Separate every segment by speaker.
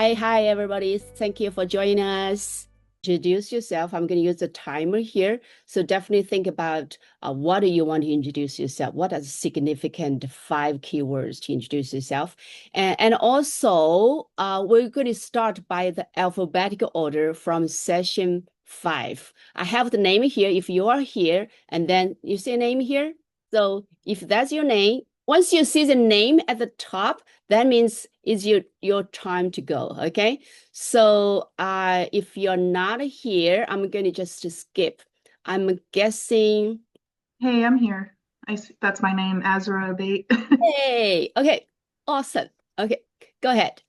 Speaker 1: Hi, everybody. Thank you for joining us. Introduce yourself. I'm going to use the timer here. So definitely think about what do you want to introduce yourself? What are the significant 5 keywords to introduce yourself? And also, we're going to start by the alphabetical order from session 5. I have the name here. If you are here, and then you see a name here. So if that's your name, once you see the name at the top, that means it's your time to go. Okay. So if you're not here, I'm going to just skip. I'm guessing.
Speaker 2: Hey, I'm here. That's my name, Azra Bate.
Speaker 1: Hey, okay, awesome. Okay, go ahead.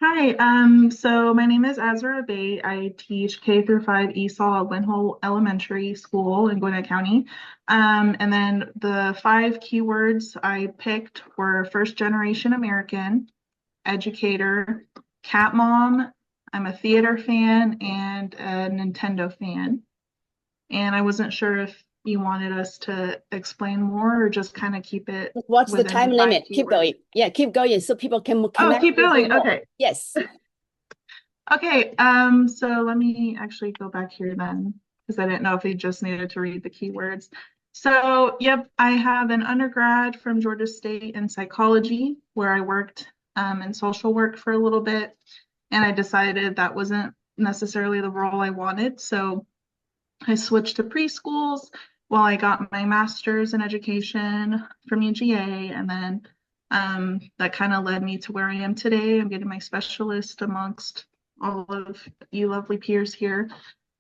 Speaker 2: Hi, so my name is Azra Bate. I teach K through 5 ESOL at Lynn Elementary School in Gwinnett County. And then the 5 keywords I picked were first generation American, educator, cat mom, I'm a theater fan, and a Nintendo fan. And I wasn't sure if you wanted us to explain more or just kind of keep it
Speaker 1: What's the
Speaker 2: within
Speaker 1: time
Speaker 2: the five
Speaker 1: limit? Keep
Speaker 2: keywords.
Speaker 1: going. Yeah, keep going so people can
Speaker 2: Oh,
Speaker 1: connect
Speaker 2: keep
Speaker 1: with you
Speaker 2: going.
Speaker 1: more.
Speaker 2: Okay.
Speaker 1: Yes.
Speaker 2: Okay. So let me actually go back here then, because I didn't know if you just needed to read the keywords. So, yep, I have an undergrad from Georgia State in psychology, where I worked in social work for a little bit, and I decided that wasn't necessarily the role I wanted. So I switched to preschools while I got my master's in education from UGA, and then that kind of led me to where I am today. I'm getting my specialist amongst all of you lovely peers here.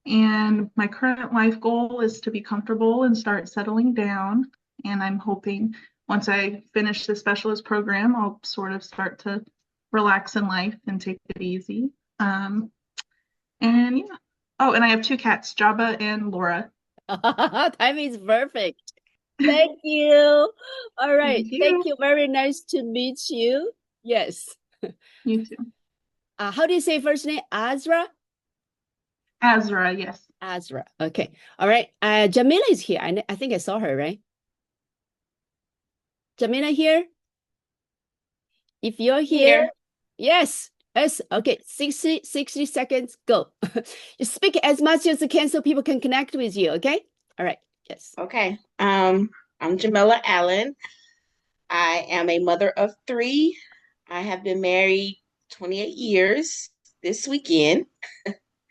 Speaker 2: And my current life goal is to be comfortable and start settling down. And I'm hoping once I finish the specialist program, I'll sort of start to relax in life and take it easy. And yeah. Oh, and I have 2 cats, Jabba and Laura.
Speaker 1: Timing is perfect. Thank you. All right.
Speaker 2: Thank
Speaker 1: Thank
Speaker 2: you.
Speaker 1: you. Very nice to meet you. Yes.
Speaker 2: You too.
Speaker 1: How do you say first name? Azra?
Speaker 2: Azra, yes.
Speaker 1: Azra. Okay. All right. Jamila is here. I think I saw her, right? Jamila here? If you're here,
Speaker 3: Here.
Speaker 1: yes. Yes. Okay. 60 seconds. Go. Speak as much as you can so people can connect with you. Okay. All right. Yes.
Speaker 3: Okay. I'm Jamila Allen. I am a mother of 3. I have been married 28 years this weekend.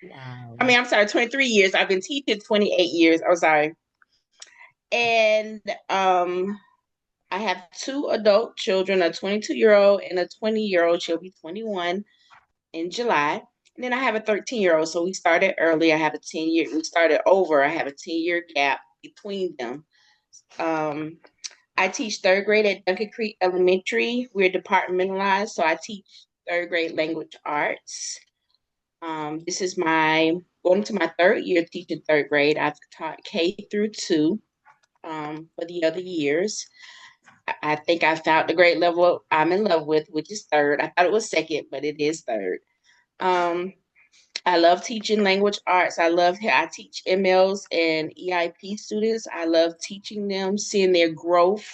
Speaker 1: Wow.
Speaker 3: I'm sorry, 23 years. I've been teaching 28 years. I'm sorry. And I have 2 adult children, a 22-year-old and a 20-year-old. She'll be 21 in July. And then I have a 13-year-old. So we started early. We started over. I have a 10-year gap between them. Um, I teach 3rd grade at Duncan Creek Elementary. We're departmentalized, so I teach 3rd grade language arts. This is my going to my 3rd year teaching 3rd grade. I've taught K through 2 for the other years. I think I found the grade level I'm in love with, which is 3rd. I thought it was 2nd, but it is 3rd. Um, I love teaching language arts. I teach MLs and EIP students. I love teaching them, seeing their growth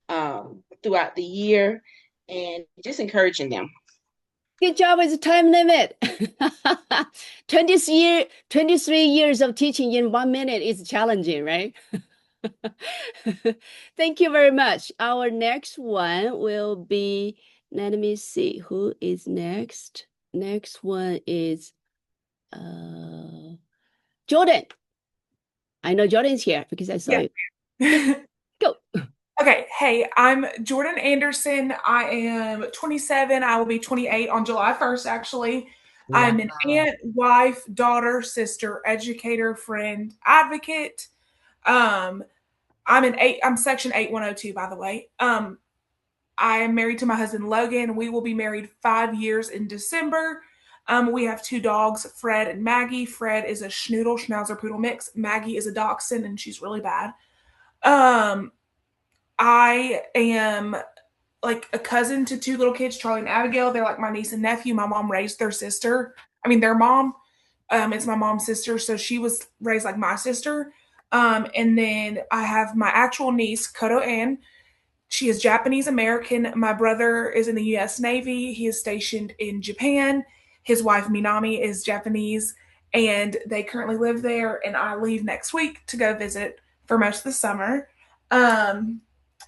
Speaker 3: throughout the year and just encouraging them.
Speaker 1: Good job with the time limit. 23 years of teaching in 1 minute is challenging, right? Thank you very much. Our next one will be, let me see, who is next? Next one is Jordan. I know Jordan's here because I saw
Speaker 4: Yeah.
Speaker 1: you. Yes, go.
Speaker 4: Okay. Hey, I'm Jordan Anderson. I am 27. I will be 28 on July 1st, actually. I'm an
Speaker 1: Wow.
Speaker 4: aunt, wife, daughter, sister, educator, friend, advocate. Um, I'm section 8102, by the way. I am married to my husband Logan. We will be married 5 years in December. We have 2 dogs, Fred and Maggie. Fred is a Schnoodle Schnauzer Poodle mix. Maggie is a Dachshund, and she's really bad. Um, I am like a cousin to 2 little kids, Charlie and Abigail. They're like my niece and nephew. My mom raised their sister. I mean, their mom. It's my mom's sister, so she was raised like my sister. And then I have my actual niece, Koto Ann. She is Japanese American. My brother is in the U.S. Navy. He is stationed in Japan. His wife Minami is Japanese, and they currently live there. And I leave next week to go visit for most of the summer. And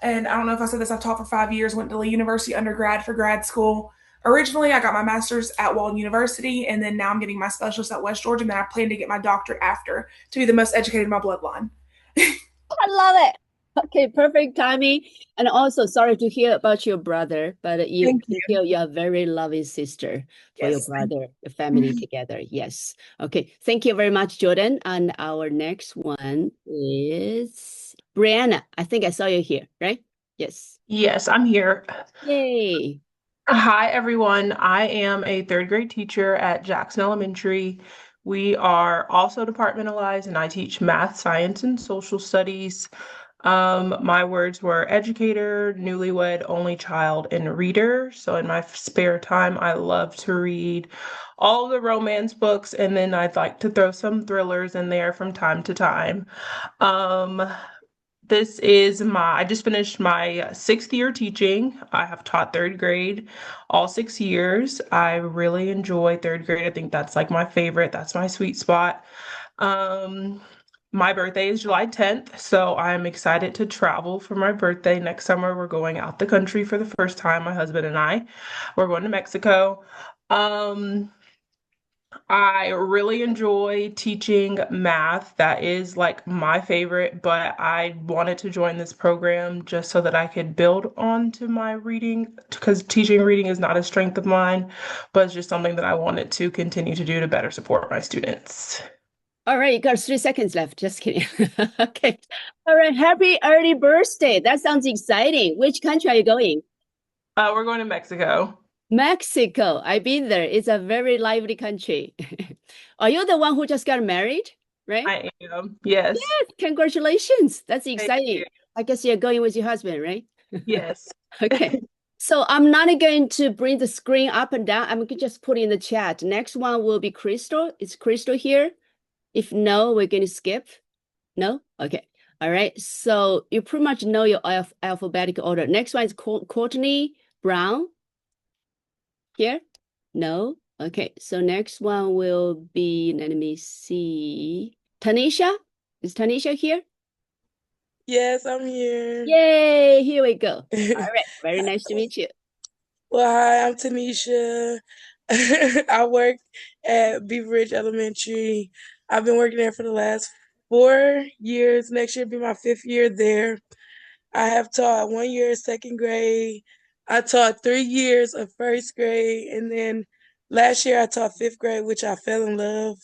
Speaker 4: I don't know if I said this. I've taught for 5 years. Went to Lee University undergrad for grad school. Originally, I got my master's at Walden University, and then now I'm getting my specialist at West Georgia. And then I plan to get my doctorate after to be the most educated in my bloodline.
Speaker 1: I love it. Okay, perfect timing. And also, sorry to hear about your brother, but you
Speaker 4: Thank
Speaker 1: can
Speaker 4: you.
Speaker 1: feel you're a very loving sister for your
Speaker 4: Yes.
Speaker 1: brother, your family together. Yes. Okay. Thank you very much, Jordan. And our next one is Brianna. I think I saw you here, right? Yes.
Speaker 5: Yes, I'm here.
Speaker 1: Yay.
Speaker 5: Hi, everyone. I am a third grade teacher at Jackson Elementary. We are also departmentalized, and I teach math, science, and social studies. My words were educator, newlywed, only child, and reader. So in my spare time, I love to read all the romance books, and then I'd like to throw some thrillers in there from time to time. I just finished my 6th year teaching. I have taught third grade all 6 years. I really enjoy third grade. I think that's like my favorite. That's my sweet spot. My birthday is July 10th, so I'm excited to travel for my birthday. Next summer, we're going out the country for the first time, my husband and I. We're going to Mexico. I really enjoy teaching math. That is like my favorite, but I wanted to join this program just so that I could build onto my reading, because teaching reading is not a strength of mine, but it's just something that I wanted to continue to do to better support my students.
Speaker 1: All right, you got 3 seconds left. Just kidding. Okay. All right. Happy early birthday. That sounds exciting. Which country are you going?
Speaker 5: We're going to Mexico.
Speaker 1: Mexico. I've been there. It's a very lively country. Are you the one who just got married? Right?
Speaker 5: I am. Yes.
Speaker 1: Yes. Congratulations. That's
Speaker 5: Thank
Speaker 1: exciting.
Speaker 5: you.
Speaker 1: I guess you're going with your husband, right?
Speaker 5: Yes.
Speaker 1: Okay. So I'm not going to bring the screen up and down. I'm going to just put in the chat. Next one will be Crystal. Is Crystal here? If no, we're going to skip. No? Okay. All right. So you pretty much know your alphabetical order. Next one is Courtney Brown. Here? No? Okay. So next one will be, let me see. Tanisha? Is Tanisha here?
Speaker 6: Yes, I'm here.
Speaker 1: Yay! Here we go. All right. Very nice to meet you.
Speaker 6: Well, hi, I'm Tanisha. I work at Beaver Ridge Elementary. I've been working there for the last 4 years. Next year will be my 5th year there. I have taught 1 year of second grade. I taught 3 years of first grade. And then last year I taught 5th grade, which I fell in love.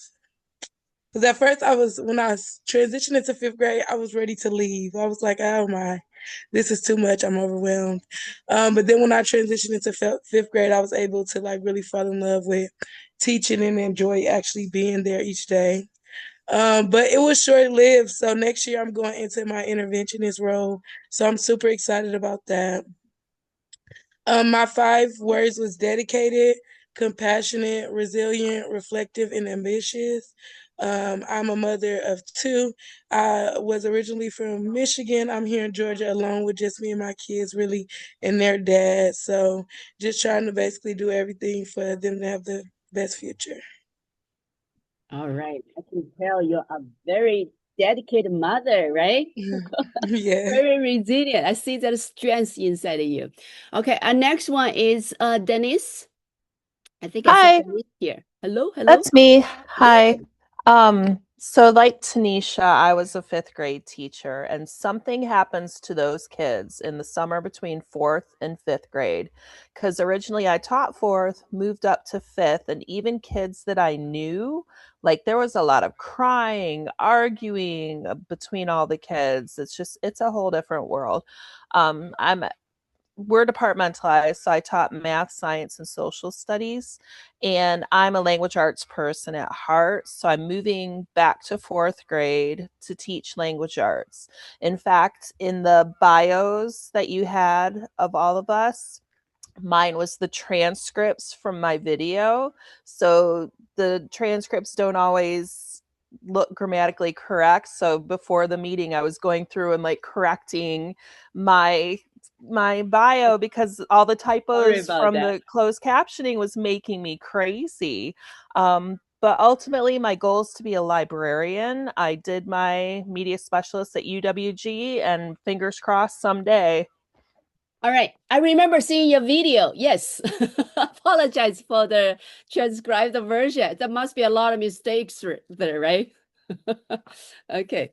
Speaker 6: Because at first when I transitioned into 5th grade, I was ready to leave. I was like, oh my, this is too much. I'm overwhelmed. But then when I transitioned into 5th grade, I was able to like really fall in love with teaching and enjoy actually being there each day. But it was short-lived. So next year I'm going into my interventionist role. So I'm super excited about that. My 5 words was dedicated, compassionate, resilient, reflective, and ambitious. I'm a mother of 2. I was originally from Michigan. I'm here in Georgia alone with just me and my kids, really, and their dad. So just trying to basically do everything for them to have the best future.
Speaker 1: All right. I can tell you're a very dedicated mother, right?
Speaker 6: Yeah.
Speaker 1: Very resilient. I see that strength inside of you. Okay. Our next one is Denise. I think I
Speaker 7: Hi.
Speaker 1: saw Denise here. Hello, hello.
Speaker 7: That's me. Hi. So like Tanisha, I was a 5th grade teacher, and something happens to those kids in the summer between 4th and 5th grade. Because originally I taught 4th, moved up to 5th, and even kids that I knew, like there was a lot of crying, arguing between all the kids. It's a whole different world. We're departmentalized, so I taught math, science, and social studies, and I'm a language arts person at heart, so I'm moving back to 4th grade to teach language arts. In fact, in the bios that you had of all of us, mine was the transcripts from my video, so the transcripts don't always look grammatically correct. So before the meeting, I was going through and like correcting my my bio because all the typos
Speaker 1: about
Speaker 7: from
Speaker 1: that.
Speaker 7: the closed captioning was making me crazy. But ultimately, my goal is to be a librarian. I did my media specialist at UWG, and fingers crossed someday.
Speaker 1: All right. I remember seeing your video. Yes. Apologize for the transcribed version. There must be a lot of mistakes there, right? Okay.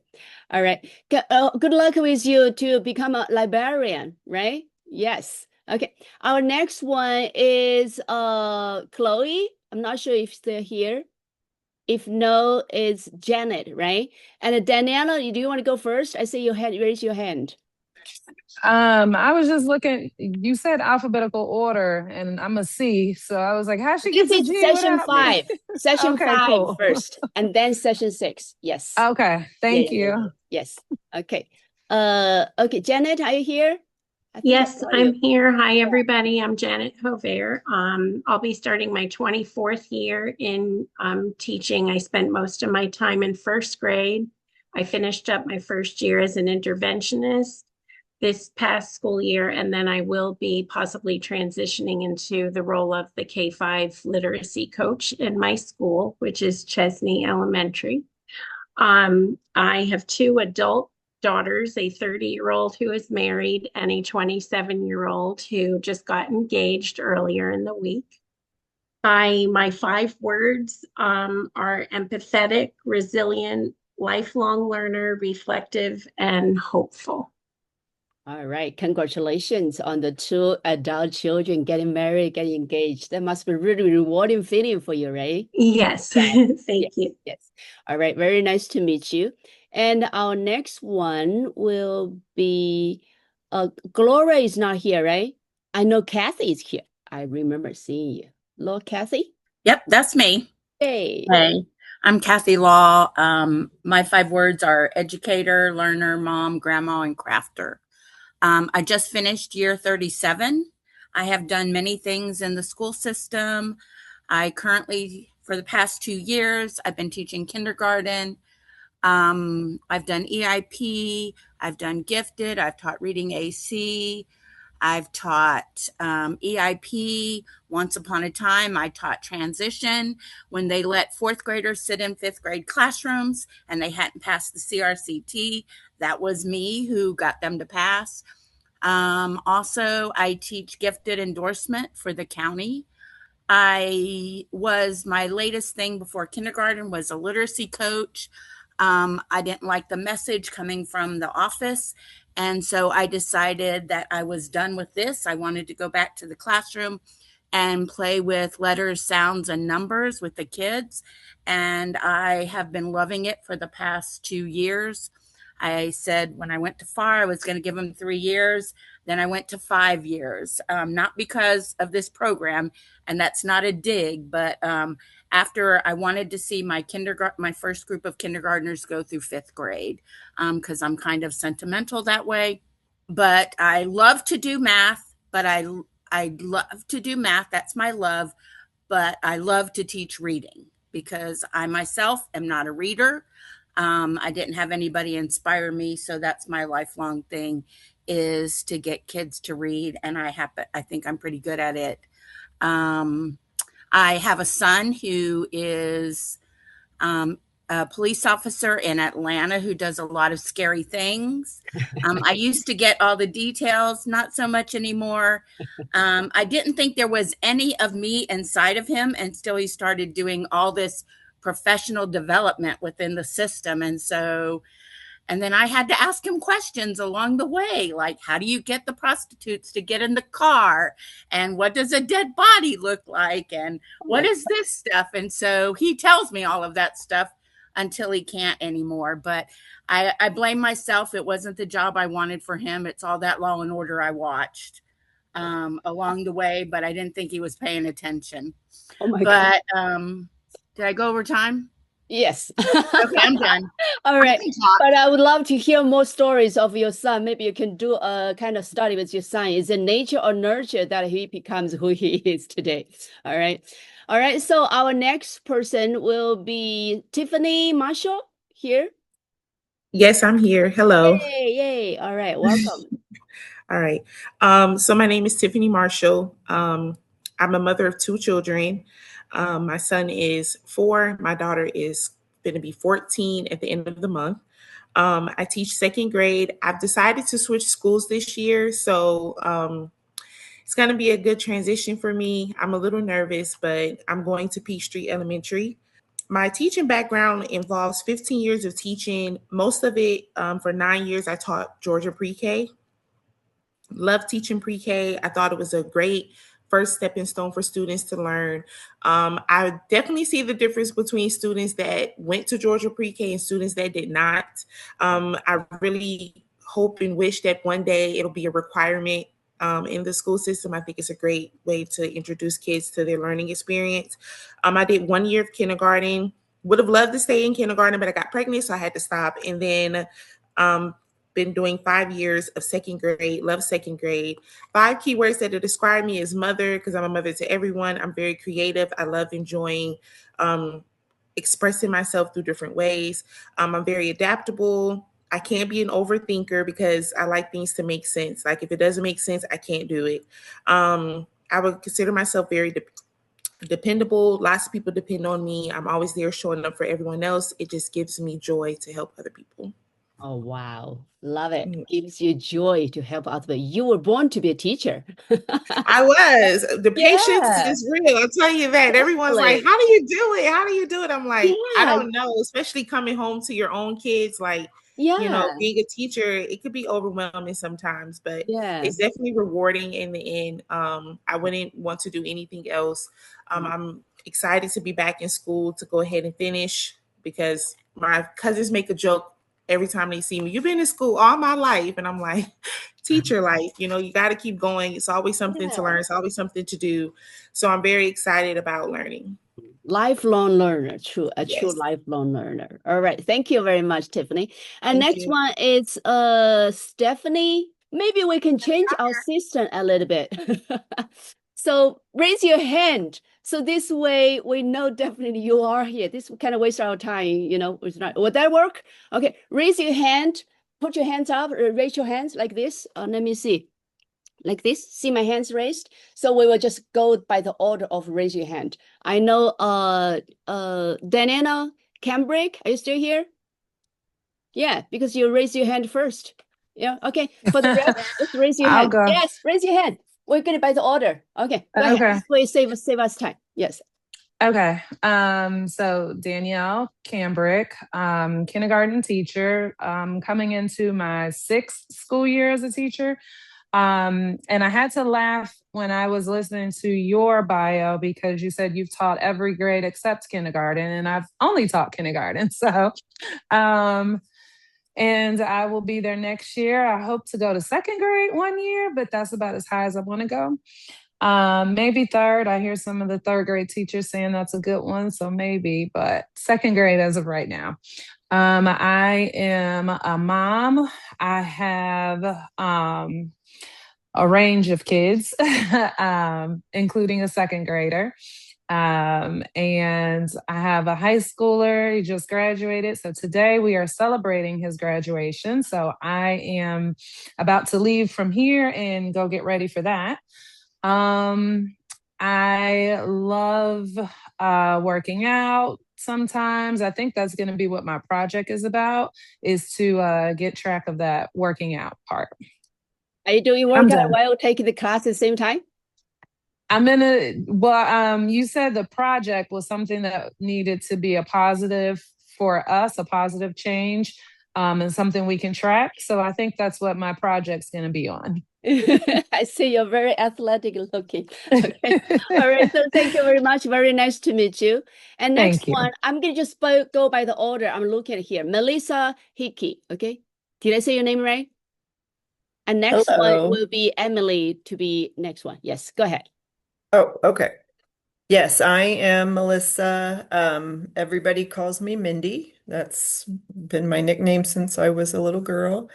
Speaker 1: All right. Good luck with you to become a librarian, right? Yes. Okay. Our next one is Chloe. I'm not sure if they're here. If no, it's Janet, right? And Daniela, do you want to go first? I see you raise your hand.
Speaker 8: I was just looking, you said alphabetical order, and I'm a C, so I was like, how she get
Speaker 1: This
Speaker 8: to
Speaker 1: is
Speaker 8: G
Speaker 1: session
Speaker 8: without me?
Speaker 1: 5. Session
Speaker 8: Okay,
Speaker 1: 5
Speaker 8: cool.
Speaker 1: first, and then session 6. Yes.
Speaker 8: Okay, thank
Speaker 1: Yeah.
Speaker 8: you.
Speaker 1: Yes. Okay. Okay, Janet, are you here? I think I
Speaker 9: Yes,
Speaker 1: saw
Speaker 9: I'm
Speaker 1: you.
Speaker 9: here. Hi, everybody. I'm Janet Hovair. I'll be starting my 24th year in teaching. I spent most of my time in first grade. I finished up my first year as an interventionist this past school year, and then I will be possibly transitioning into the role of the K-5 literacy coach in my school, which is Chesney Elementary. I have 2 adult daughters, a 30-year-old who is married and a 27-year-old who just got engaged earlier in the week. My 5 words are empathetic, resilient, lifelong learner, reflective, and hopeful.
Speaker 1: All right. Congratulations on the 2 adult children getting married, getting engaged. That must be really rewarding feeling for you, right?
Speaker 9: Yes, thank you.
Speaker 1: Yes. All right. Very nice to meet you. And our next one will be Gloria is not here, right? I know Kathy is here. I remember seeing you. Hello, Kathy.
Speaker 10: Yep, that's me.
Speaker 1: Hey.
Speaker 10: Hey, I'm Kathy Law. My 5 words are educator, learner, mom, grandma, and crafter. I just finished year 37. I have done many things in the school system. I currently, for the past 2 years, I've been teaching kindergarten. I've done EIP, I've done gifted, I've taught reading AC, I've taught EIP. Once upon a time, I taught transition when they let 4th graders sit in 5th grade classrooms and they hadn't passed the CRCT. That was me who got them to pass. Also, I teach gifted endorsement for the county. My latest thing before kindergarten was a literacy coach. I didn't like the message coming from the office. And so I decided that I was done with this. I wanted to go back to the classroom and play with letters, sounds, and numbers with the kids. And I have been loving it for the past 2 years. I said when I went to FAR, I was going to give them 3 years. Then I went to 5 years, not because of this program, and that's not a dig, but after I wanted to see my first group of kindergartners go through 5th grade, because I'm kind of sentimental that way. But I love to do math, but I love to do math. That's my love. But I love to teach reading because I myself am not a reader. I didn't have anybody inspire me, so that's my lifelong thing, is to get kids to read, and I think I'm pretty good at it. I have a son who is a police officer in Atlanta who does a lot of scary things. I used to get all the details, not so much anymore. I didn't think there was any of me inside of him until he started doing all this professional development within the system. And then I had to ask him questions along the way, like, how do you get the prostitutes to get in the car? And what does a dead body look like? And what is this stuff? And so he tells me all of that stuff until he can't anymore. But I blame myself. It wasn't the job I wanted for him. It's all that Law and Order I watched along the way, but I didn't think he was paying attention.
Speaker 1: Oh my God.
Speaker 10: Did I go over time?
Speaker 1: Yes.
Speaker 10: Okay, I'm done.
Speaker 1: All right. But I would love to hear more stories of your son. Maybe you can do a kind of study with your son. Is it nature or nurture that he becomes who he is today? All right. All right. So our next person will be Tiffany Marshall here.
Speaker 11: Yes, I'm here. Hello.
Speaker 1: Yay. All right. Welcome.
Speaker 11: All right. So my name is Tiffany Marshall. I'm a mother of two children. My son is 4. My daughter is going to be 14 at the end of the month. I teach second grade. I've decided to switch schools this year, so it's going to be a good transition for me. I'm a little nervous, but I'm going to Peachtree Elementary. My teaching background involves 15 years of teaching. Most of it, for 9 years, I taught Georgia pre-K. Love teaching pre-K. I thought it was a great first stepping stone for students to learn. I definitely see the difference between students that went to Georgia pre-K and students that did not. I really hope and wish that one day it'll be a requirement in the school system. I think it's a great way to introduce kids to their learning experience. I did 1 year of kindergarten. Would have loved to stay in kindergarten, but I got pregnant, so I had to stop. And then been doing 5 years of second grade, love second grade. 5 keywords that describe me as mother, because I'm a mother to everyone. I'm very creative. I love enjoying expressing myself through different ways. I'm very adaptable. I can't be an overthinker because I like things to make sense. Like if it doesn't make sense, I can't do it. I would consider myself very dependable. Lots of people depend on me. I'm always there showing up for everyone else. It just gives me joy to help other people.
Speaker 1: Oh, wow. Love it. Gives you joy to help others. You were born to be a teacher.
Speaker 11: I was. The patience
Speaker 1: Yeah.
Speaker 11: is real. I'll tell you that. Everyone's like,
Speaker 1: Exactly.
Speaker 11: how do you do it? How do you do it? I'm like, I
Speaker 1: Yeah.
Speaker 11: don't know, especially coming home to your own kids. Like,
Speaker 1: Yeah.
Speaker 11: being a teacher, it could be overwhelming sometimes, but
Speaker 1: Yeah.
Speaker 11: it's definitely rewarding in the end. I wouldn't want to do anything else. I'm excited to be back in school to go ahead and finish because my cousins make a joke every time they see me. You've been in school all my life. And I'm like, teacher life, you got to keep going. It's always something to learn. It's always something to do. So I'm very excited about learning.
Speaker 1: Lifelong learner, true
Speaker 11: Yes.
Speaker 1: lifelong learner. All right. Thank you very much, Tiffany. And
Speaker 11: Thank
Speaker 1: next
Speaker 11: you.
Speaker 1: one is Stephanie. Maybe we can change our system a little bit. So raise your hand. So this way we know definitely you are here. This kind of waste our time, It's not. Would that work? Okay. Raise your hand. Put your hands up. Raise your hands like this. Let me see. Like this. See my hands raised? So we will just go by the order of raise your hand. I know Daniela Cambrick, are you still here? Yeah, because you raise your hand first. Yeah, okay. For the rest, just raise your
Speaker 8: I'll
Speaker 1: hand.
Speaker 8: go.
Speaker 1: Yes, raise your hand. We're going by the order. Okay, go ahead.
Speaker 8: Okay.
Speaker 1: This way save us time. Yes.
Speaker 8: Okay. So Danielle Cambrick, kindergarten teacher, coming into my 6th school year as a teacher. And I had to laugh when I was listening to your bio because you said you've taught every grade except kindergarten, and I've only taught kindergarten. So, and I will be there next year. I hope to go to 2nd grade 1 year, but that's about as high as I want to go. Maybe 3rd. I hear some of the 3rd grade teachers saying that's a good one, so maybe, but 2nd grade as of right now. I am a mom. I have a range of kids, including a 2nd grader. And I have a high schooler. He just graduated. So today we are celebrating his graduation. So I am about to leave from here and go get ready for that. I love working out sometimes. I think that's going to be what my project is about, is to get track of that working out part.
Speaker 1: Are you doing
Speaker 8: I'm
Speaker 1: workout
Speaker 8: done.
Speaker 1: while taking the class at the same time?
Speaker 8: You said the project was something that needed to be a positive for us, a positive change, and something we can track. So I think that's what my project's going to be on.
Speaker 1: I see you're very athletic looking. Okay. All right. So thank you very much. Very nice to meet you. And next
Speaker 8: Thank you.
Speaker 1: one, I'm going to just go by the order. I'm looking at here. Melissa Hickey. Okay. Did I say your name right? And next one
Speaker 12: Hello.
Speaker 1: will be Emily to be next one. Yes. Go ahead.
Speaker 12: Oh, okay. Yes, I am Melissa. Everybody calls me Mindy. That's been my nickname since I was a little girl.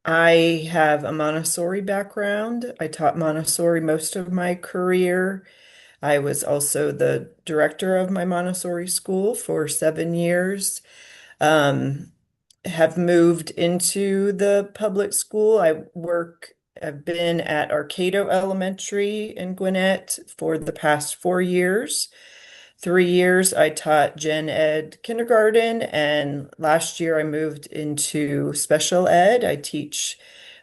Speaker 12: I have a Montessori background. I taught Montessori most of my career. I was also the director of my Montessori school for 7 years. have moved into the public school. I've been at Arcado Elementary in Gwinnett for the past 4 years. 3 years I taught gen ed kindergarten, and last year I moved into special ed. I teach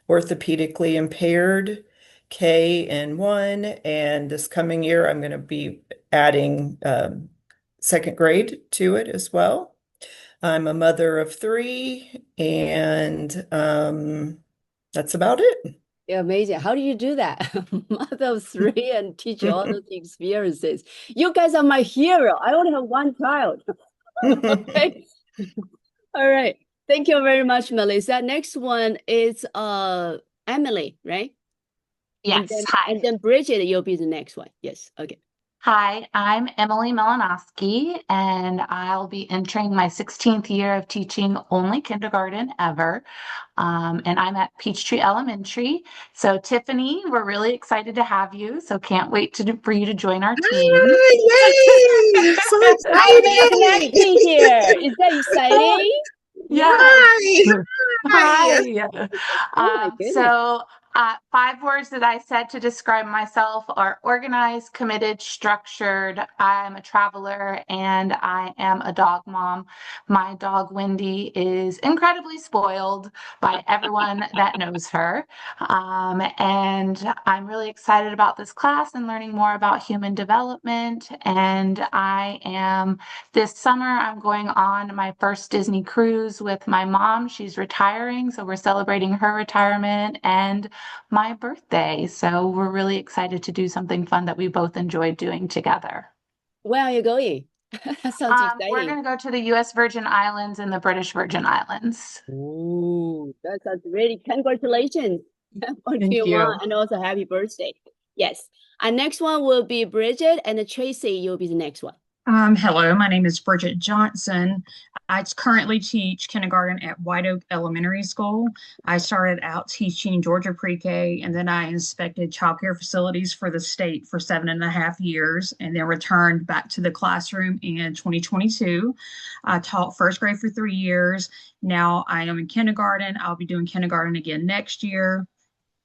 Speaker 12: orthopedically impaired K and 1, and this coming year I'm going to be adding second grade to it as well. I'm a mother of 3, and that's about it.
Speaker 1: Yeah, amazing. How do you do that? Mother of 3 and teach all those experiences. You guys are my hero. I only have one child. Okay. All right. Thank you very much, Melissa. Next one is Emily, right?
Speaker 13: Yes.
Speaker 1: And
Speaker 13: Hi.
Speaker 1: then Bridget, you'll be the next one. Yes. Okay.
Speaker 13: Hi, I'm Emily Melanowski, and I'll be entering my 16th year of teaching only kindergarten ever. And I'm at Peachtree Elementary. So, Tiffany, we're really excited to have you. So, can't wait for you to join our team.
Speaker 6: Yay! So
Speaker 1: I'm
Speaker 6: excited!
Speaker 1: connecting here. Is that exciting?
Speaker 13: Yes.
Speaker 6: Hi!
Speaker 13: Hi.
Speaker 1: Oh my goodness.
Speaker 13: So, 5 words that I said to describe myself are organized, committed, structured. I'm a traveler, and I am a dog mom. My dog, Wendy, is incredibly spoiled by everyone that knows her. And I'm really excited about this class and learning more about human development. And this summer, I'm going on my first Disney cruise with my mom. She's retiring, so we're celebrating her retirement and my birthday. So we're really excited to do something fun that we both enjoyed doing together.
Speaker 1: Where are you going? That sounds exciting.
Speaker 13: We're going to go to the U.S. Virgin Islands and the British Virgin Islands.
Speaker 1: Ooh, that sounds really, congratulations.
Speaker 13: Thank you.
Speaker 1: Mom, and also happy birthday. Yes. Our next one will be Bridget, and Tracy, you'll be the next one.
Speaker 14: Hello, my name is Bridget Johnson. I currently teach kindergarten at White Oak Elementary School. I started out teaching Georgia pre-K, and then I inspected childcare facilities for the state for 7.5 years, and then returned back to the classroom in 2022. I taught first grade for 3 years. Now I am in kindergarten. I'll be doing kindergarten again next year.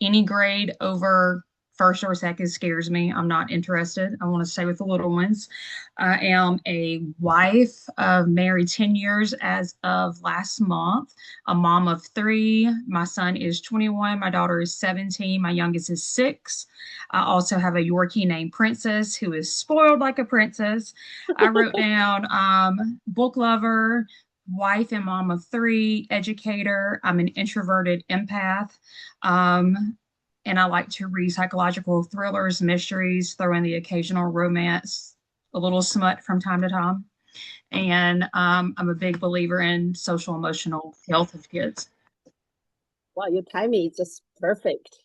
Speaker 14: Any grade over first or second scares me. I'm not interested. I want to stay with the little ones. I am a wife, married 10 years as of last month, a mom of 3. My son is 21. My daughter is 17. My youngest is 6. I also have a Yorkie named Princess who is spoiled like a princess. I wrote down book lover, wife and mom of 3, educator. I'm an introverted empath. And I like to read psychological thrillers, mysteries, throw in the occasional romance, a little smut from time to time. And I'm a big believer in social emotional health of kids.
Speaker 1: Wow, your timing is just perfect.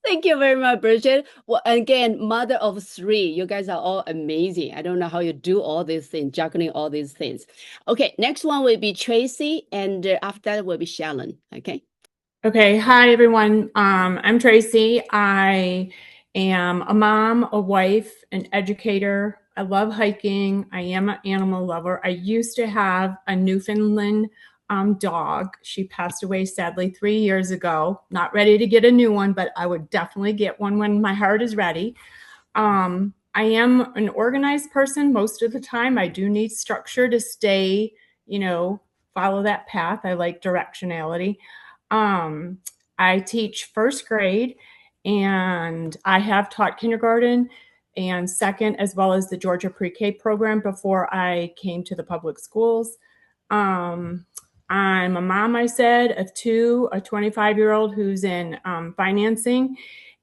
Speaker 1: Thank you very much, Bridget. Well, again, mother of 3. You guys are all amazing. I don't know how you do all these things, juggling all these things. Okay, next one will be Tracy, and after that will be Shalon. Okay.
Speaker 15: Okay, hi everyone. I'm Tracy. I am a mom, a wife, an educator. I love hiking. I am an animal lover. I used to have a Newfoundland dog. She passed away sadly 3 years ago. Not ready to get a new one, but I would definitely get one when my heart is ready. I am an organized person most of the time. I do need structure to stay, follow that path. I like directionality. I teach first grade, and I have taught kindergarten and second, as well as the Georgia pre-K program before I came to the public schools. I'm a mom, I said, of 2, a 25-year-old who's in financing,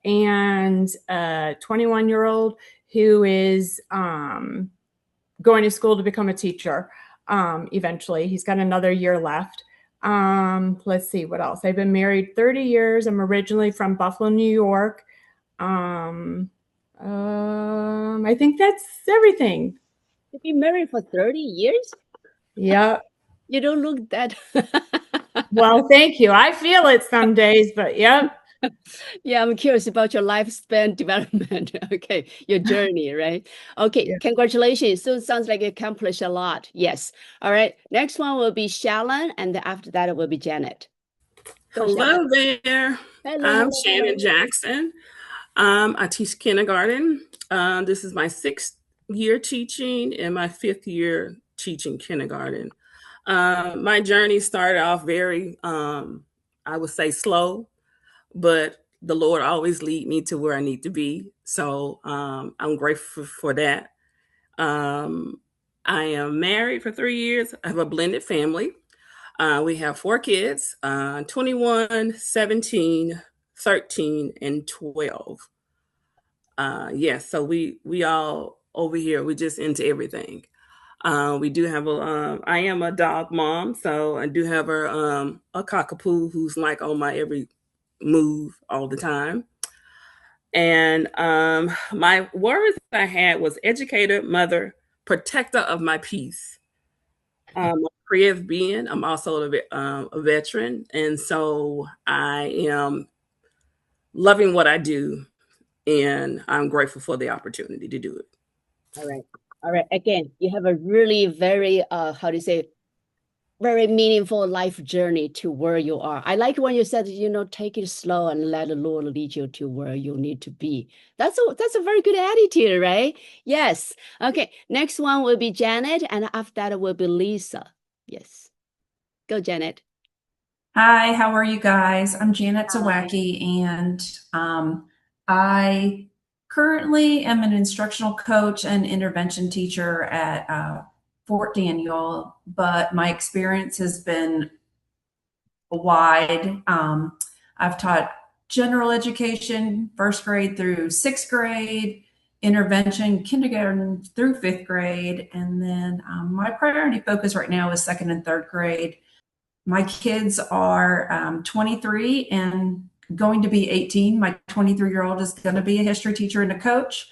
Speaker 15: and a 21-year-old who is going to school to become a teacher eventually. He's got another year left. Let's see what else. I've been married 30 years. I'm originally from Buffalo, New York. I think that's everything.
Speaker 1: You've been married for 30 years?
Speaker 15: Yeah.
Speaker 1: You don't look that.
Speaker 15: Well, thank you. I feel it some days, but yep.
Speaker 1: Yeah, I'm curious about your lifespan development. Okay, your journey, right? Okay,
Speaker 16: Yeah.
Speaker 1: congratulations. So it sounds like you accomplished a lot. Yes. All right. Next one will be Shalon, and then after that it will be Janet. Go,
Speaker 16: Hello
Speaker 1: Shalon.
Speaker 16: there.
Speaker 1: Hello,
Speaker 16: I'm
Speaker 1: hello,
Speaker 16: Shannon
Speaker 1: hello.
Speaker 16: Jackson. I teach kindergarten. This is my 6th year teaching and my 5th year teaching kindergarten. My journey started off very, I would say, slow, but the Lord always lead me to where I need to be. So I'm grateful for that. I am married for 3 years. I have a blended family. We have 4 kids, 21, 17, 13, and 12. Yes, so we all over here, we just into everything. We do have I am a dog mom, so I do have a cockapoo who's like on my every move all the time. And my words I had was educator, mother, protector of my peace. A creative being. I'm also a veteran, and so I am loving what I do, and I'm grateful for the opportunity to do it.
Speaker 1: All right. All right. Again, you have a really very, how do you say, very meaningful life journey to where you are. I like when you said, take it slow and let the Lord lead you to where you need to be. That's a very good attitude, right? Yes. Okay. Next one will be Janet, and after that will be Lisa. Yes. Go, Janet.
Speaker 17: Hi, how are you guys? I'm Janet Zawacki, and I currently am an instructional coach and intervention teacher at Fort Daniel, but my experience has been wide. I've taught general education, 1st grade through 6th grade, intervention, kindergarten through 5th grade, and then my priority focus right now is 2nd and 3rd grade. My kids are 23 and going to be 18. My 23-year-old is going to be a history teacher and a coach.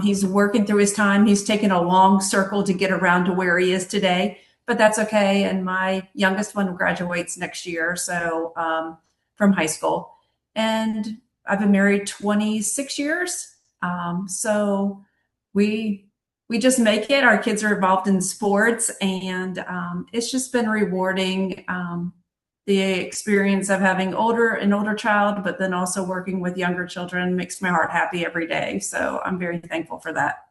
Speaker 17: He's working through his time. He's taken a long circle to get around to where he is today, but that's okay. And my youngest one graduates next year, so from high school. And I've been married 26 years. So we just make it. Our kids are involved in sports, and it's just been rewarding. The experience of having an older child, but then also working with younger children makes my heart happy every day. So I'm very thankful for that.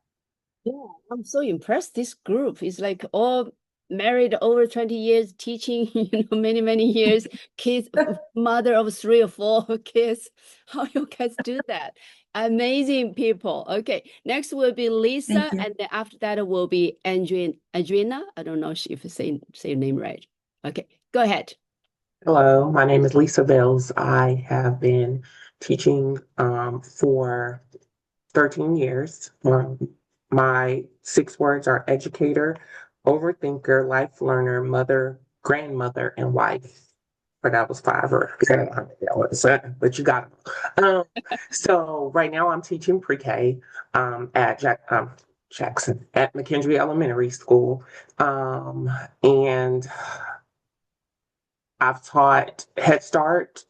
Speaker 1: Yeah, I'm so impressed. This group is like all married over 20 years, teaching, many, many years, kids, mother of 3 or 4 kids. How you guys do that? Amazing people. Okay, next will be Lisa, and then after that will be Adriana. I don't know if you say your name right. Okay, go ahead.
Speaker 18: Hello, my name is Lisa Bells. I have been teaching for 13 years. My 6 words are educator, overthinker, life learner, mother, grandmother, and wife. But that was 5, but you got it. So right now I'm teaching pre-K at Jackson at McKendree Elementary School, and I've taught Head Start,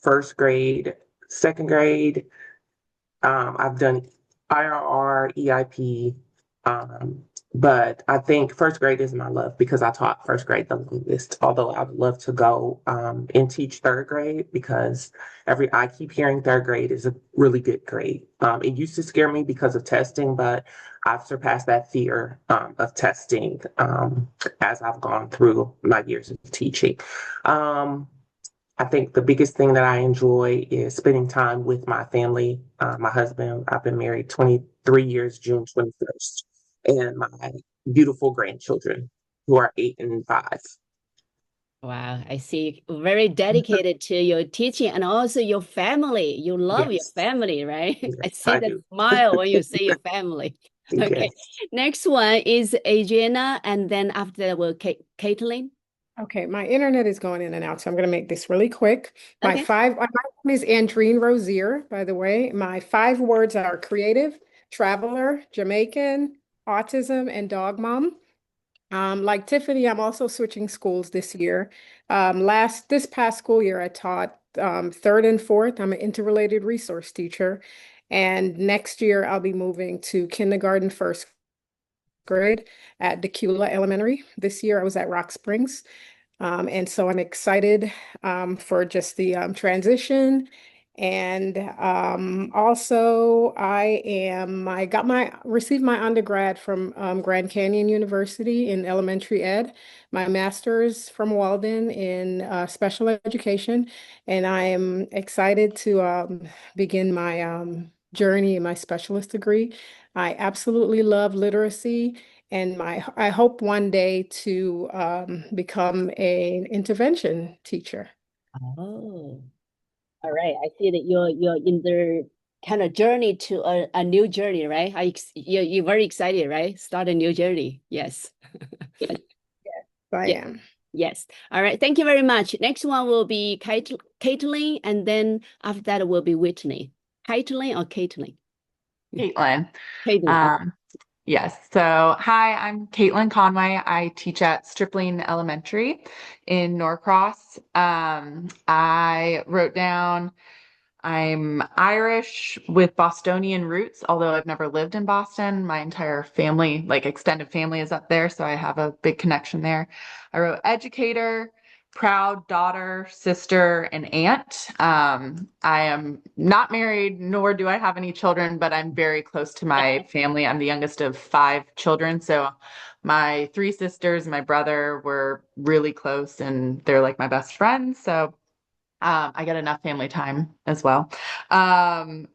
Speaker 18: 1st grade, 2nd grade. I've done IRR, EIP, but I think 1st grade is my love because I taught 1st grade the longest, although I would love to go and teach 3rd grade because I keep hearing 3rd grade is a really good grade. It used to scare me because of testing, but I've surpassed that fear of testing as I've gone through my years of teaching. I think the biggest thing that I enjoy is spending time with my family, my husband. I've been married 23 years, June 21st, and my beautiful grandchildren who are 8 and 5.
Speaker 1: Wow, I see. Very dedicated to your teaching and also your family. You love your family, right?
Speaker 18: Yes,
Speaker 1: I see the
Speaker 18: do.
Speaker 1: smile when you say your family. Okay.
Speaker 18: Yes.
Speaker 1: Next one is Adriana, and then after that will Caitlin.
Speaker 19: Okay, my internet is going in and out, so I'm going to make this really quick. My
Speaker 1: Okay.
Speaker 19: my name is Andreen Rozier, by the way. My 5 words are creative, traveler, Jamaican, autism, and dog mom. Like Tiffany, I'm also switching schools this year. This past school year, I taught third and fourth. I'm an interrelated resource teacher. And next year, I'll be moving to kindergarten, first grade at Decula Elementary. This year, I was at Rock Springs. And so I'm excited for just the transition. And also received my undergrad from Grand Canyon University in elementary ed, my master's from Walden in special education. And I am excited to begin my journey in my specialist degree. I absolutely love literacy. And I hope one day to become an intervention teacher.
Speaker 1: Oh, all right. I see that you're in the kind of journey to a new journey, right? You're very excited, right? Start a new journey. Yes.
Speaker 19: I
Speaker 1: Yeah.
Speaker 19: am.
Speaker 1: Yes. All right. Thank you very much. Next one will be Caitlin, and then after that will be Whitney. Caitlin or Caitlin?
Speaker 20: Caitlin.
Speaker 1: Caitlin.
Speaker 20: Yes. So, hi, I'm Caitlin Conway. I teach at Stripling Elementary in Norcross. I wrote down I'm Irish with Bostonian roots, although I've never lived in Boston. My entire family, like extended family, is up there, so I have a big connection there. I wrote educator, proud daughter, sister, and aunt. I am not married, nor do I have any children, but I'm very close to my family. I'm the youngest of 5 children, so my 3 sisters and my brother were really close, and they're like my best friends. So I get enough family time as well. And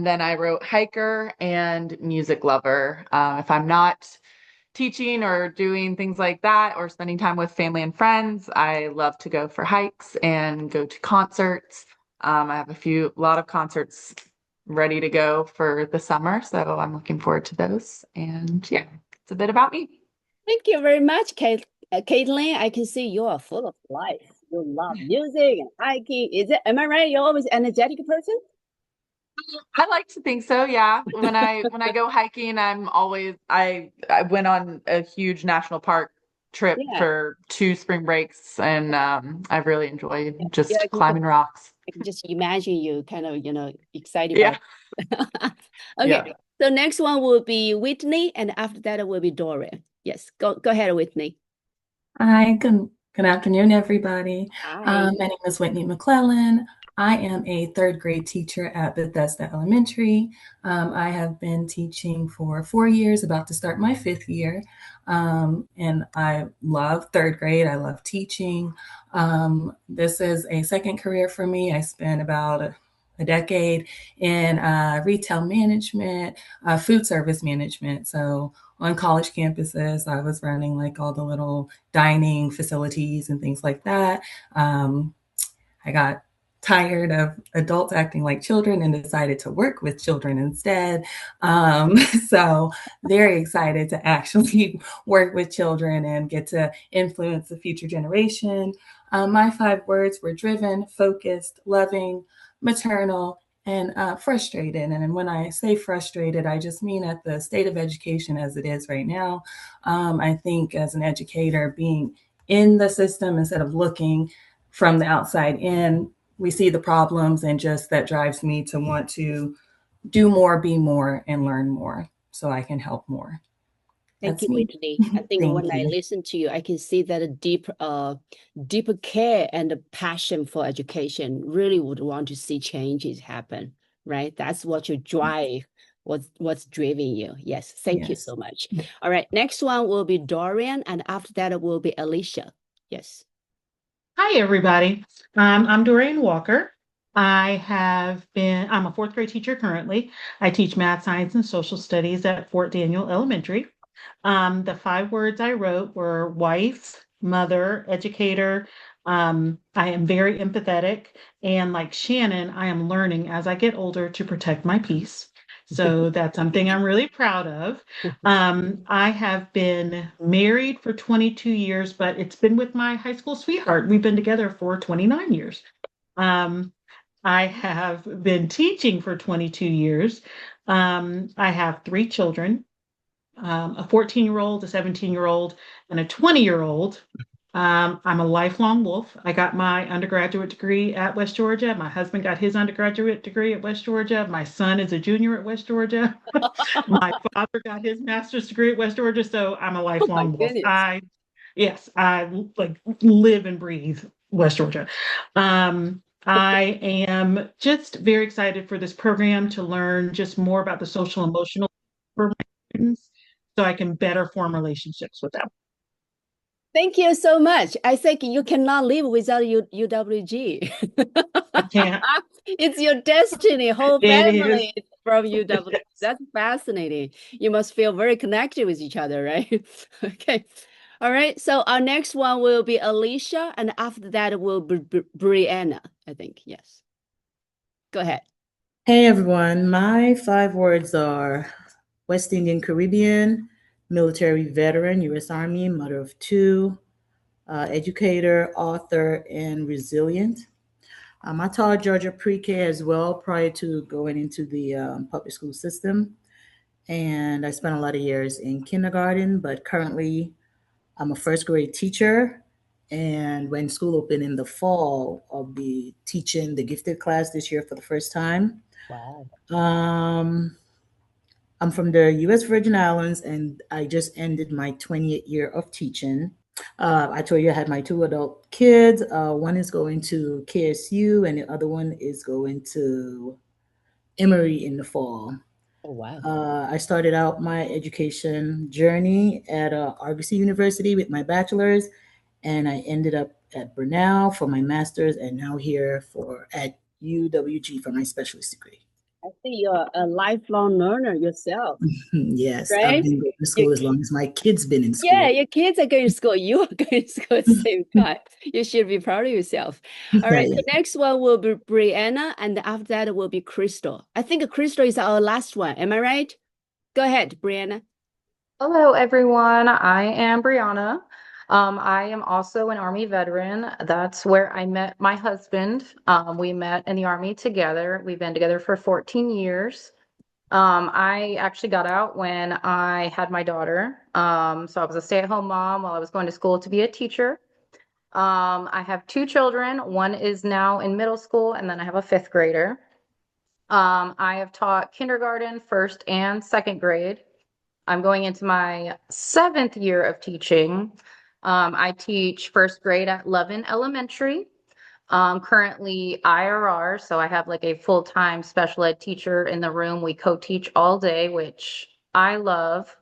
Speaker 20: then I wrote hiker and music lover. If I'm not teaching or doing things like that or spending time with family and friends, I love to go for hikes and go to concerts. I have a lot of concerts ready to go for the summer, so I'm looking forward to those. And yeah, it's a bit about me.
Speaker 1: Thank you very much, Caitlin. I can see you are full of life. You love music and hiking. Am I right? You're always an energetic person?
Speaker 20: I like to think so, yeah. When I go hiking, I went on a huge national park trip for 2 spring breaks, and I really enjoyed just climbing rocks.
Speaker 1: I can just imagine you kind of, excited
Speaker 20: Yeah.
Speaker 1: about it. Okay.
Speaker 20: Yeah.
Speaker 1: So next one will be Whitney, and after that will be Dorian. Yes, go ahead, Whitney.
Speaker 21: Hi, good afternoon, everybody.
Speaker 1: Hi.
Speaker 21: My name is Whitney McClellan. I am a 3rd grade teacher at Bethesda Elementary. I have been teaching for 4 years, about to start my 5th year. And I love 3rd grade. I love teaching. This is a second career for me. I spent about a decade in retail management, food service management. So on college campuses, I was running like all the little dining facilities and things like that. I got tired of adults acting like children and decided to work with children instead. So very excited to actually work with children and get to influence the future generation. My 5 words were driven, focused, loving, maternal, and frustrated. And when I say frustrated, I just mean at the state of education as it is right now. I think as an educator, being in the system instead of looking from the outside in, we see the problems, and just that drives me to want to do more, be more, and learn more so I can help more.
Speaker 1: Thank you, Whitney. I think when I listen to you, I can see that a deeper care and a passion for education. Really would want to see changes happen, right? That's what you drive, what's driving you. Yes, thank you so much. All right, next one will be Dorian, and after that it will be Alicia. Yes.
Speaker 22: Hi, everybody. I'm Dorian Walker. I'm a 4th grade teacher currently. I teach math, science, and social studies at Fort Daniel Elementary. The 5 words I wrote were wife, mother, educator. I am very empathetic, and like Shannon, I am learning as I get older to protect my peace. So that's something I'm really proud of. I have been married for 22 years, but it's been with my high school sweetheart. We've been together for 29 years. I have been teaching for 22 years. I have 3 children. a 14-year-old, a 17-year-old, and a 20-year-old. I'm a lifelong wolf. I got my undergraduate degree at West Georgia. My husband got his undergraduate degree at West Georgia. My son is a junior at West Georgia. My father got his master's degree at West Georgia. So I'm a
Speaker 1: Oh my
Speaker 22: lifelong wolf.
Speaker 1: goodness.
Speaker 22: Yes, I like live and breathe West Georgia. I am just very excited for this program to learn just more about the social emotional for my students so I can better form relationships with them.
Speaker 1: Thank you so much. I think you cannot live without UWG.
Speaker 22: I can't.
Speaker 1: It's your destiny, whole
Speaker 22: It is.
Speaker 1: family is from UWG. That's fascinating. You must feel very connected with each other, right? Okay. All right. So our next one will be Alicia, and after that will be Brianna, I think. Yes. Go ahead.
Speaker 2: Hey everyone, my 5 words are West Indian Caribbean, military veteran, U.S. Army, mother of 2, educator, author, and resilient. I taught Georgia pre-K as well prior to going into the public school system. And I spent a lot of years in kindergarten, but currently I'm a first grade teacher. And when school opened in the fall, I'll be teaching the gifted class this year for the first time.
Speaker 1: Wow.
Speaker 2: I'm from the U.S. Virgin Islands, and I just ended my 20th year of teaching. I told you I had my 2 adult kids. One is going to KSU, and the other one is going to Emory in the fall.
Speaker 1: Oh, wow.
Speaker 2: I started out my education journey at RBC University with my bachelor's, and I ended up at Brunel for my master's, and now here at UWG for my specialist degree.
Speaker 1: I think you're a lifelong learner yourself.
Speaker 2: Yes,
Speaker 1: right?
Speaker 2: I've been going to school as long as my kids been in school.
Speaker 1: Yeah, your kids are going to school. You are going to school at the same time. You should be proud of yourself. All right, the next one will be Brianna, and after that will be Crystal. I think Crystal is our last one. Am I right? Go ahead, Brianna.
Speaker 3: Hello, everyone. I am Brianna. I am also an Army veteran. That's where I met my husband. We met in the Army together. We've been together for 14 years. I actually got out when I had my daughter. So I was a stay-at-home mom while I was going to school to be a teacher. I have 2 children. One is now in middle school, and then I have a 5th grader. I have taught kindergarten, 1st and 2nd grade. I'm going into my 7th year of teaching. I teach 1st grade at Lovin Elementary. Currently IRR, so I have like a full-time special ed teacher in the room. We co-teach all day, which I love.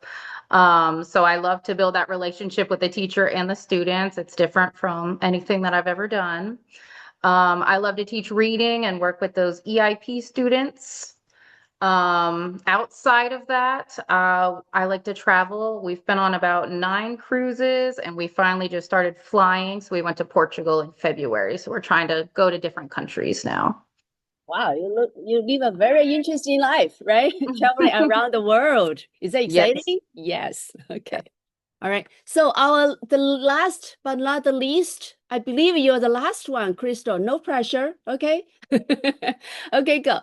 Speaker 3: So I love to build that relationship with the teacher and the students. It's different from anything that I've ever done. I love to teach reading and work with those EIP students. Outside of that, I like to travel. We've been on about 9 cruises, and we finally just started flying. So we went to Portugal in February. So we're trying to go to different countries now.
Speaker 1: Wow, you live a very interesting life, right? Traveling around the world. Is that exciting? Yes. Okay. All right. So the last but not the least, I believe you're the last one, Crystal. No pressure. Okay. Okay, go.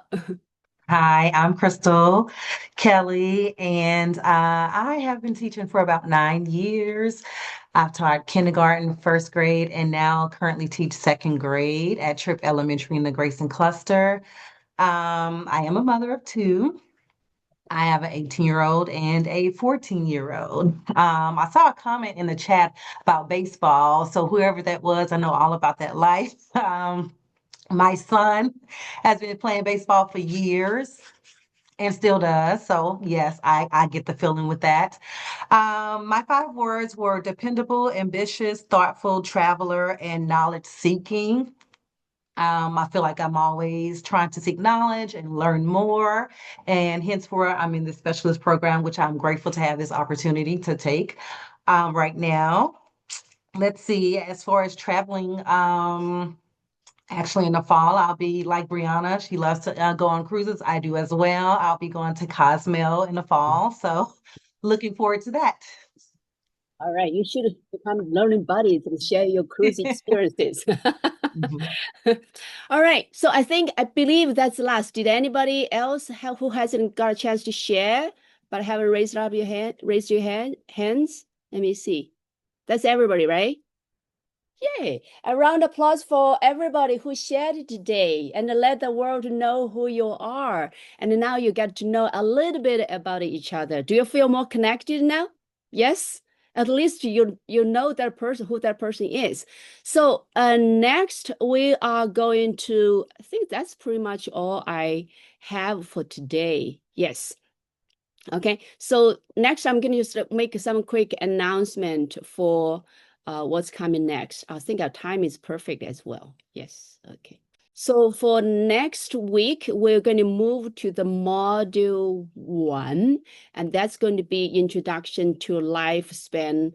Speaker 23: Hi, I'm Crystal Kelly, and I have been teaching for about 9 years. I've taught kindergarten, 1st grade, and now currently teach 2nd grade at Tripp Elementary in the Grayson Cluster. I am a mother of 2. I have an 18-year-old and a 14-year-old. I saw a comment in the chat about baseball, so whoever that was, I know all about that life. My son has been playing baseball for years and still does. So yes, I get the feeling with that. My 5 words were dependable, ambitious, thoughtful, traveler, and knowledge seeking. I feel like I'm always trying to seek knowledge and learn more. And henceforth, I'm in the specialist program, which I'm grateful to have this opportunity to take right now. Let's see, as far as traveling, actually, in the fall, I'll be like Brianna. She loves to go on cruises. I do as well. I'll be going to Cozumel in the fall. So looking forward to that.
Speaker 1: All right. You should become learning buddies and share your cruise experiences. All right. So I believe that's the last. Did anybody else who hasn't got a chance to share but haven't raised up your hand, raised your hands. Let me see. That's everybody, right? Yay. A round of applause for everybody who shared today and let the world know who you are. And now you get to know a little bit about each other. Do you feel more connected now? Yes? At least you know that person, who that person is. So next we are going to, I think that's pretty much all I have for today. Yes. Okay, so next I'm going to just make some quick announcement for what's coming next. I think our time is perfect as well. Yes, okay. So for next week, we're going to move to the module 1, and that's going to be introduction to lifespan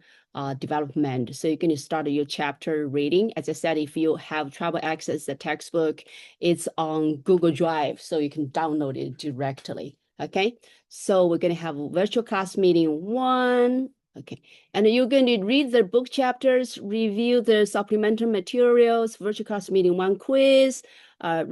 Speaker 1: development. So you're going to start your chapter reading. As I said, if you have trouble access the textbook, it's on Google Drive, so you can download it directly. Okay, so we're going to have a virtual class meeting 1. Okay, and you're going to read the book chapters, review the supplemental materials, virtual class meeting 1 quiz, there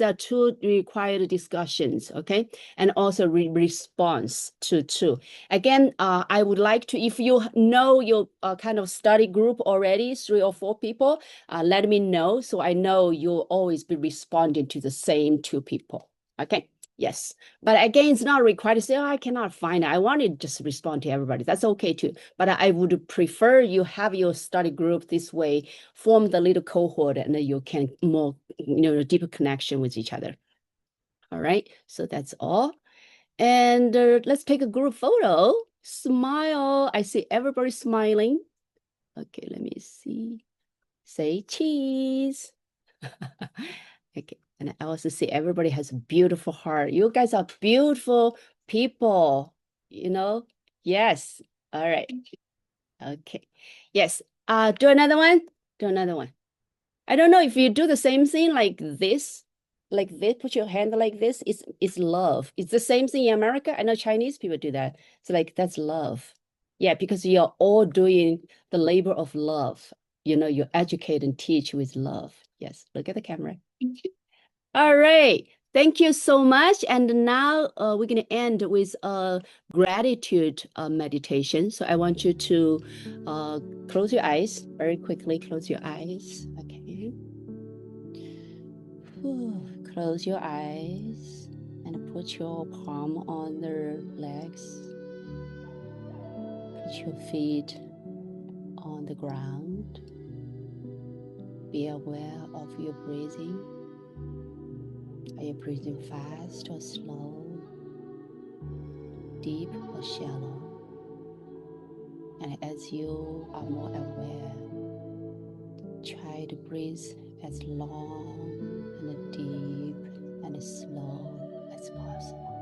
Speaker 1: are 2 required discussions, okay, and also response to 2. Again, I would like to, if you know your kind of study group already, 3 or 4 people, let me know so I know you'll always be responding to the same 2 people, okay? Yes, but again, it's not required to say, oh, I cannot find it. I want to just respond to everybody. That's okay too. But I would prefer you have your study group this way, form the little cohort, and then you can more, deeper connection with each other. All right, so that's all. And let's take a group photo. Smile. I see everybody smiling. Okay, let me see. Say cheese. Okay. And I also see everybody has a beautiful heart. You guys are beautiful people, Yes. All right. Okay. Yes. Do another one. Do another one. I don't know if you do the same thing like this, put your hand like this. It's love. It's the same thing in America. I know Chinese people do that. So that's love. Yeah, because you're all doing the labor of love. You educate and teach with love. Yes. Look at the camera. All right. Thank you so much. And now we're going to end with a gratitude meditation. So I want you to close your eyes very quickly. Close your eyes. Okay. Close your eyes and put your palm on the legs. Put your feet on the ground. Be aware of your breathing. Are you breathing fast or slow, deep or shallow? And as you are more aware, try to breathe as long and deep and slow as possible.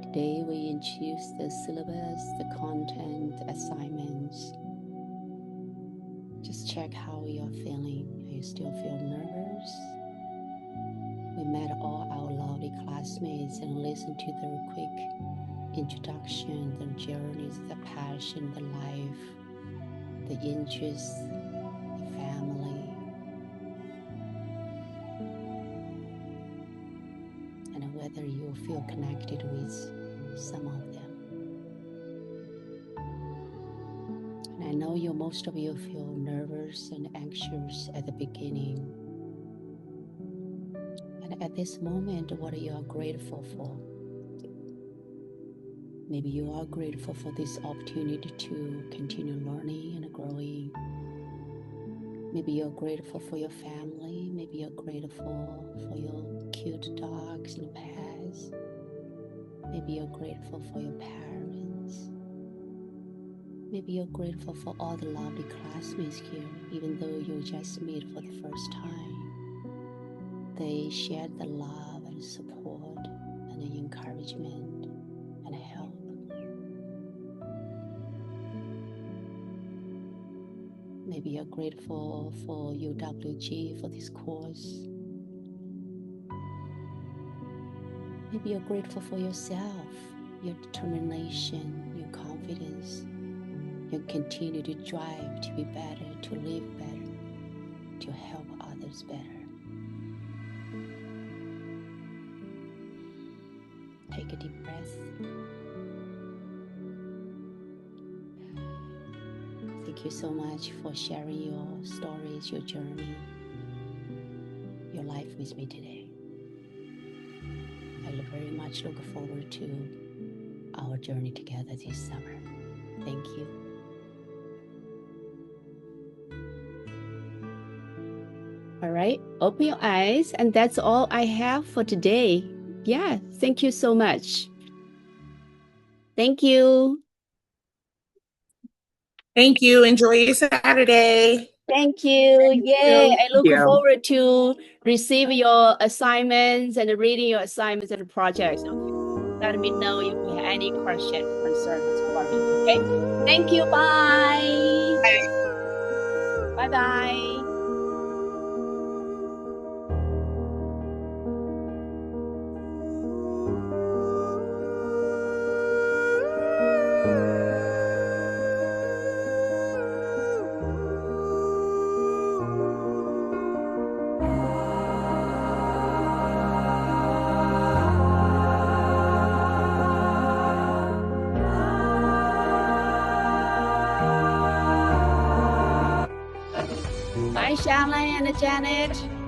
Speaker 1: Today we introduce the syllabus, the content, the assignments. Just check how you're feeling. Are you still feel nervous? We met all our lovely classmates and listened to their quick introduction, their journeys, the passion, the life, the interests, the family. And whether you feel connected with some of them. I know most of you feel nervous and anxious at the beginning. And at this moment, what are you grateful for? Maybe you are grateful for this opportunity to continue learning and growing. Maybe you're grateful for your family. Maybe you're grateful for your cute dogs and pets. Maybe you're grateful for your parents. Maybe you're grateful for all the lovely classmates here, even though you just meet for the first time. They shared the love and support and the encouragement and help. Maybe you're grateful for UWG for this course. Maybe you're grateful for yourself, your determination, your confidence. You continue to drive to be better, to live better, to help others better. Take a deep breath. Thank you so much for sharing your stories, your journey, your life with me today. I very much look forward to our journey together this summer. Thank you. All right, open your eyes, and that's all I have for today. Yeah, thank you so much. Thank you.
Speaker 11: Thank you. Enjoy your Saturday.
Speaker 1: Thank you. Yay. I look
Speaker 18: you.
Speaker 1: forward to receiving your assignments and reading your assignments and projects. Okay. Let me know if you have any questions, concerns, worries. Okay. Thank you. Bye. Bye-bye. Bye, Shanley and Janet.